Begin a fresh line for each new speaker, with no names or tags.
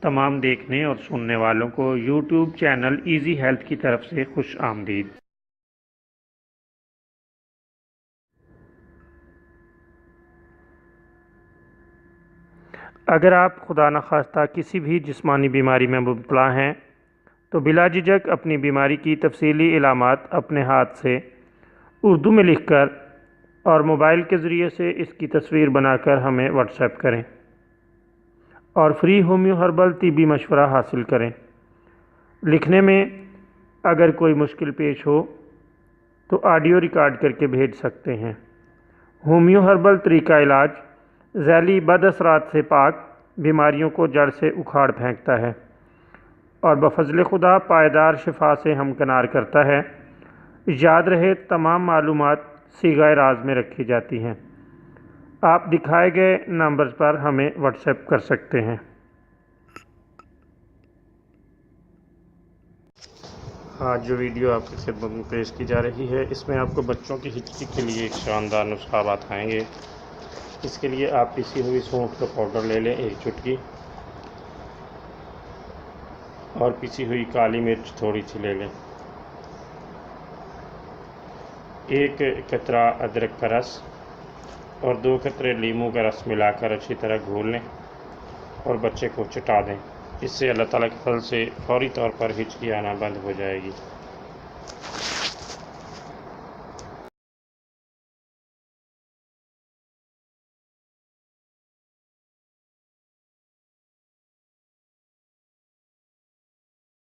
تمام دیکھنے اور سننے والوں کو یوٹیوب چینل ایزی ہیلتھ کی طرف سے خوش آمدید۔ اگر آپ خدا نخواستہ کسی بھی جسمانی بیماری میں مبتلا ہیں تو بلا جھجک اپنی بیماری کی تفصیلی علامات اپنے ہاتھ سے اردو میں لکھ کر اور موبائل کے ذریعے سے اس کی تصویر بنا کر ہمیں واٹس ایپ کریں اور فری ہومیو ہربل طبی مشورہ حاصل کریں۔ لکھنے میں اگر کوئی مشکل پیش ہو تو آڈیو ریکارڈ کر کے بھیج سکتے ہیں۔ ہومیو ہربل طریقہ علاج ذیلی بد اثرات سے پاک، بیماریوں کو جڑ سے اکھاڑ پھینکتا ہے اور بفضل خدا پائیدار شفا سے ہمکنار کرتا ہے۔ یاد رہے تمام معلومات صیغہ راز میں رکھی جاتی ہیں۔ آپ دکھائے گئے نمبرز پر ہمیں واٹس ایپ کر سکتے ہیں۔ آج جو ویڈیو آپ کی خدمت میں پیش کی جا رہی ہے اس میں آپ کو بچوں کی ہچکی کے لیے ایک شاندار نسخہ بتائیں گے۔ اس کے لیے آپ پسی ہوئی سونف کا پاؤڈر لے لیں 1 چٹکی، اور پسی ہوئی کالی مرچ تھوڑی سی لے لیں، 1 قطرہ ادرک کا رس اور 2 قطرے لیموں کا رس ملا کر اچھی طرح گھول لیں اور بچے کو چٹا دیں۔ اس سے اللہ تعالیٰ کے فضل سے فوری طور پر ہچکی آنا بند ہو جائے گی۔